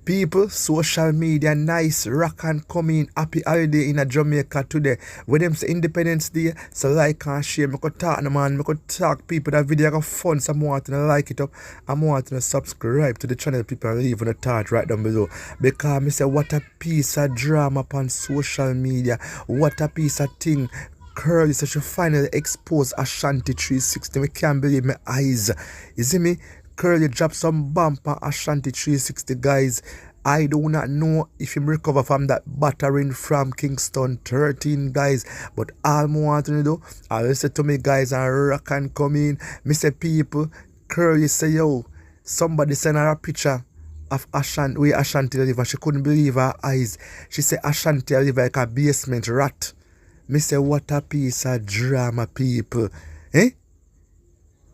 People, social media, nice, rock and coming, happy holiday in a Jamaica today. When them say Independence Day, so like and share. I could talk, man, I could talk people, that video got fun, so I want to like it up. I want to subscribe to the channel, people leave on the thought right down below. Because I say, what a piece of drama upon social media, what a piece of thing. Curly said she finally exposed Ashanti 360. I can't believe my eyes. You see me? Curly dropped some bump on Ashanti 360, guys. I do not know if him recover from that battering from Kingston 13, guys. But all I want to do, I listen to me, guys, and rock and come in. Me say, people, Curly say, yo, somebody send her a picture of Ashanti, where Ashanti live, and she couldn't believe her eyes. She said Ashanti live like a basement rat. Me say, what a piece of drama, people. Eh?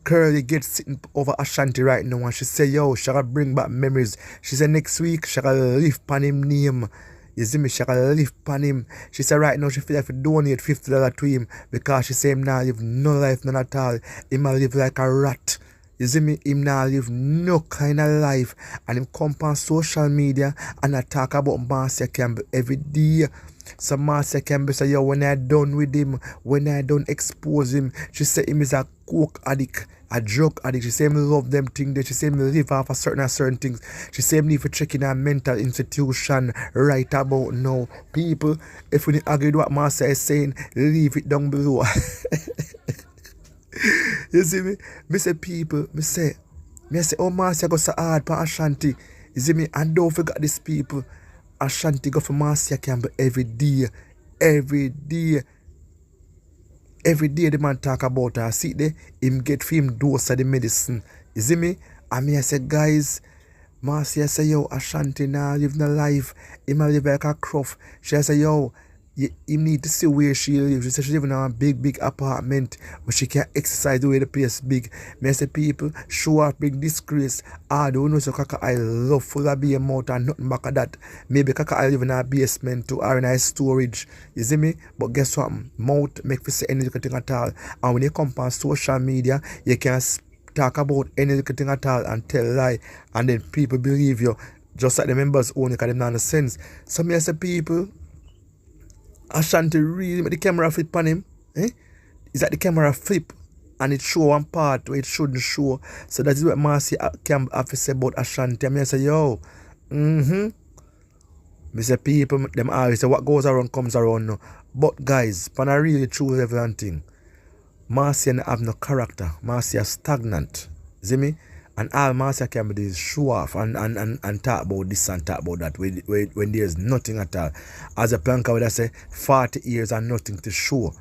Curly gets sitting over Ashanti right now and she say, yo, she gonna bring back memories. She said next week she gonna live pan him name. You see me, she gonna live pan him. She said right now she feel like to donate $50 to him because she say him now live no life, none at all. Him a live like a rat. You see me, him now live no kind of life. And him come on social media and I talk about Marcia Campbell every day. So Marcia Campbell say, yo, when I done with him, when I done expose him, she say him is a coke addict, a drug addict. She say him love them things. She say him live off of certain things. She say him need for checking a mental institution right about now. People, if we agree with what Marcia is saying, leave it down below. You see me? Me say people, me say, oh Marcia go so hard for Ashanti. You see me? And don't forget these people. Ashanti go for Marcia Campbell every day. Every day. Every day the man talk about her. See there, him get for him dose of the medicine. You see me? And me I say, guys, Marcia say, yo, Ashanti now live no life. Him a live like a croft. She say, yo, you need to see where she lives. She said she live in a big apartment where she can exercise the way the place big. Me I say, people, show up big disgrace. I don't know, so Kaka I love full of beer mouth and nothing back of that. Maybe Kaka I live in a basement too or in a storage. You see me? But guess what? Mouth make me say anything at all. And when you come on social media, you can talk about anything at all and tell lie. And then people believe you. Just like the members only because they don't have sense. So me I say, people, Ashanti really make the camera flip on him. Eh? Is that the camera flip and it show one part where it shouldn't show. So that is what Marcia Campbell have to say about Ashanti. I mean, I say, yo, me say people, them always say what goes around comes around now. But guys, when I really true level and thing, Marcia have no character. Marcia stagnant. See me? And all Marcia can do is show off and talk about this and talk about that when there's nothing at all. As a planker would I say, 40 years and nothing to show.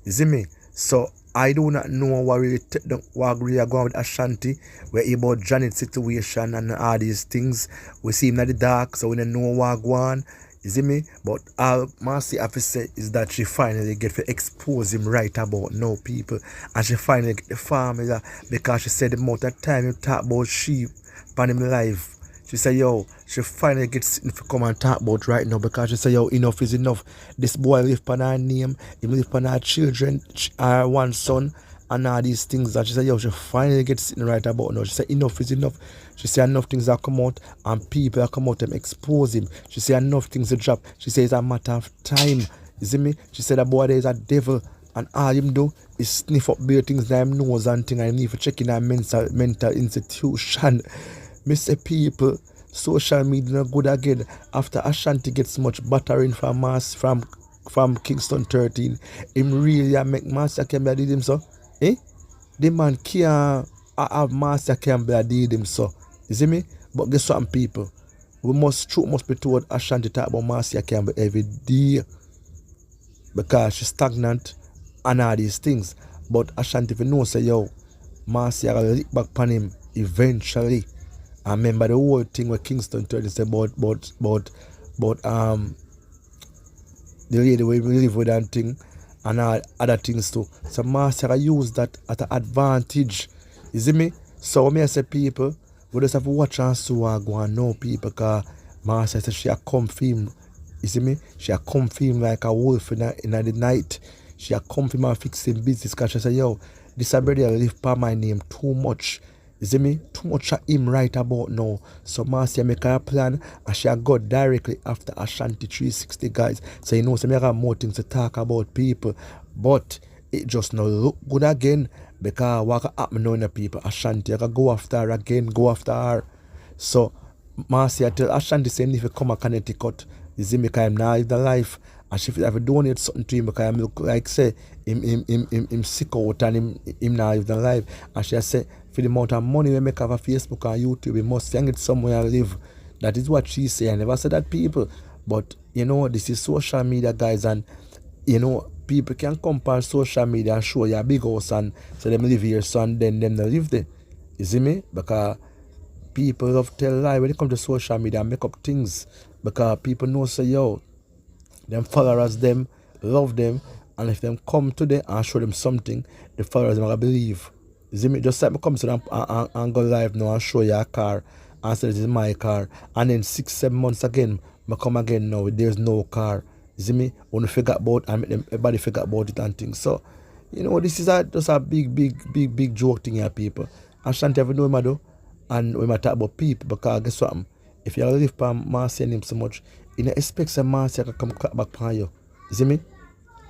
You see me? So I do not know what really are going with Ashanti, where about Janet's situation and all these things. We see him in the dark, so we don't know what going on. You see me? But all Marcia have to say is that she finally get to expose him right about now, people. And she finally get the formula because she said the amount of time you talk about sheep on him life. She said, yo, she finally gets sitting to come and talk about right now because she said, yo, enough is enough. This boy live on her name, he live on her children, her one son, and all these things that she said, yo, she finally gets sitting right about now. She said, enough is enough. She said, enough things that come out and people that come out and expose him. She said, enough things to drop. She said, it's a matter of time. You see me? She said, that boy there is a devil and all him do is sniff up bare things that him nose and thing and he need for checking our mental institution. Me say, people, social media not good again. After Ashanti gets much battering from us from Kingston 13, him really make Marcia Campbell did him so. Eh? The man can't have Marcia Campbell did him so. You see me? But guess what, people? Truth must be told Ashanti talk about Marcia Campbell every day. Because she's stagnant and all these things. But Ashanti, if you know, say, yo, Marcia will lick back on him eventually. I remember the whole thing with Kingston 13 said about the lady we live with and thing and all other things too. So Marcia use that at an advantage. You see me? So when I say people, we just have to watch and see what go on now, people, because Marcia said she a come film. You see me? She a come film like a wolf in the night. She a come film and fixing business because she said, yo, this brother live by my name too much. You see me? Too much of him right about now. So Marcia make her plan and she go directly after Ashanti 360 guys. So you know, so me have more things to talk about people. But it just no look good again because what happen now in the people. Ashanti I go after her again, go after her. So Marcia tell Ashanti saying if you come to Connecticut, you see me because I'm now in the life. And she have to donate something to him because I'm look like say him sick out and him now live the life. And she say for the amount of money we make off of Facebook and YouTube, we must send it somewhere and live. That is what she say. I never said that people. But you know, this is social media guys, and you know, people can compare social media and show you a big house and say them live here, so and then them not live there. You see me? Because people love tell lie when it comes to social media and make up things. Because people know say yo, them followers them love them, and if them come to them and show them something, the followers are gonna believe. You see me? Just like me come to them and go live now and show you a car and say this is my car, and then 6-7 months again I come again now there's no car. You see me? When you figure about and make them everybody figure about it and things. So you know, this is just a big joke thing here, people. Ashanti ever know him do, and we might talk about people because guess what? If you live by Marcia and him so much, you don't expect some Marcia to come back on you. You see me?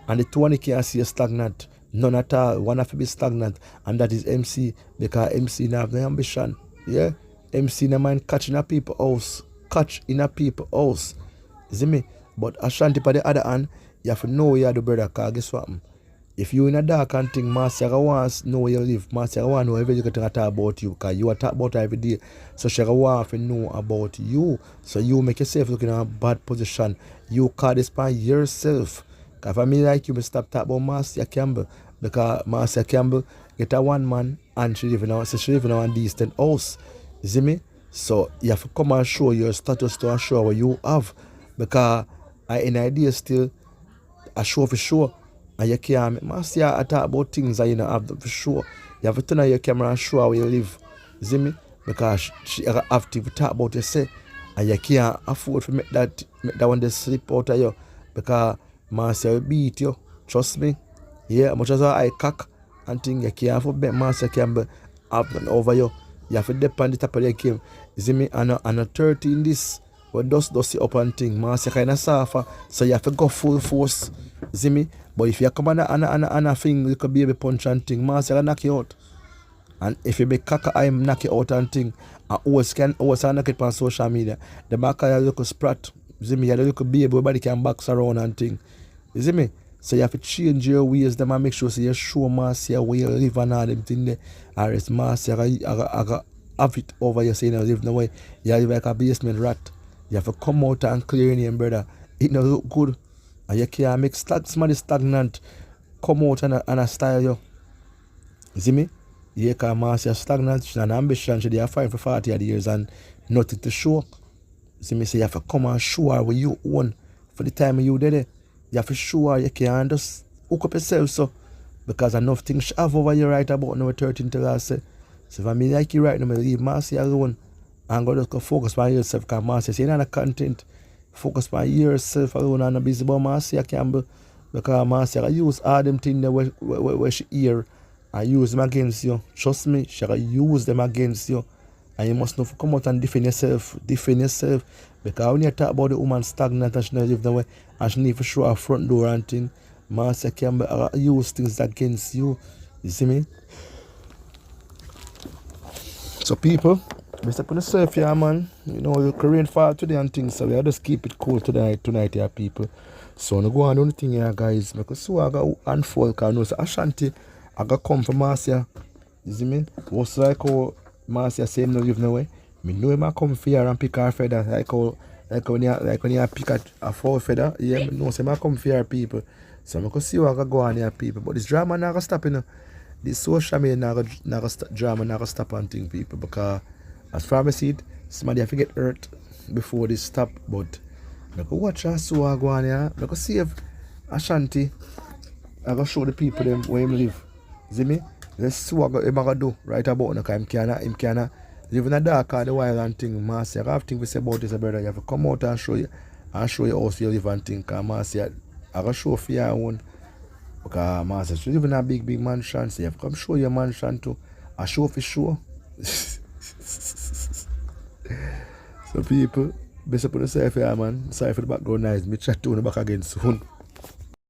And the two one you can't see you stagnant. None at all. One have to be stagnant, and that is MC, because MC don't have no ambition. Yeah? MC no mind catching a people house. Catch in a people house. You see me? But Ashanti on the other hand, you have to know where you are the brother, because guess what? If you in a dark and thing, Marcia wants to know where you live. Marcia wants to know everything you talk about you, because you are talk about her every day. So she wants to know about you. So you make yourself look in a bad position. You call this by yourself. Because if I like you, I stop talking about Marcia Campbell. Because Marcia Campbell get a one man and she live in a decent house. You see me? So you have to come and show your status to and show what you have. Because I in idea still I show for sure. And you can't make Marcia talk about things that you don't have for sure. You have to turn on your camera and show how you live. You see me? Because she have to talk about you say. And you can't afford to make that one they slip out of you. Because Marcia will beat you. Trust me. Yeah, much as I cock and thing, you can't afford to make Marcia Campbell have none over you. You have to depend on the top of your game. You see me? And a 30 in this. But dust it up and thing. Marcia kind of suffer. So you have to go full force. You see me? But if you come on a thing, you could be a punch and thing, Marcia can knock you out. And if you be cock I'm knock you out and thing, and always knock it on social media. The back of your little sprat. You see me? Your little baby, everybody can box around and thing. You see me? So you have to change your ways, them and make sure so you show Marcia where you live and all them thing there. Or else Marcia I have it over you saying you live no way. You live like a basement rat. You have to come out and clear your name, brother. It don't look good. And you can't make somebody stagnant come out and style you. You see me? You can Marcia stagnant, she has an ambition, she have fine for 40 years and nothing to show. You see me? So you have to come and show her what you own for the time you did it. You have to show her you can't just hook up yourself so. Because enough things she have over you right about now 13 till I say. So if I mean like you right now, I leave Marcia alone and go just go focus on yourself because Marcia say you're not content. Focus on yourself alone and not busy about Marcia Campbell. Because Marcia use all them things where she hear and use them against you. Trust me, she use them against you. And you must know to come out and defend yourself. Defend yourself. Because when you talk about the woman stagnant and she not live the way and she need to show her front door and thing, Marcia Campbell use things against you. You see me? So people, we step on the surf here, man. You know, the Korean fall today and things, so we just keep it cool tonight here, people. So, I'm going to do the thing here, guys. Because so I got unfold, because I know so Ashanti, I got come from Marcia. You see me? What's like how Marcia say him no live no way. I know him I come here and pick her feather. Like when you pick a foul feather, yeah, I know so I come here, people. So, I'm going to see what I go on here, people. But this drama not going to stop, you know. This social media not going to drama not going to stop on thing, people. Because as far as I see it, somebody have to get hurt before this stop. But I go watch and see what go on here. I go see if Ashanti, I go show the people them where him live. See me? Let's see what him going to do right about now. Because him can live in a dark or the wild and thing. Marcia, I have things to say about this, brother. You have to come out and show you house you live and thing. Because Marcia, I go show for your own. Because Marcia, she live in a big mansion. So you have to come show your mansion too. I show for sure. So people, best up on yourself here, man. Sorry for the background noise. Me chat to you back again soon.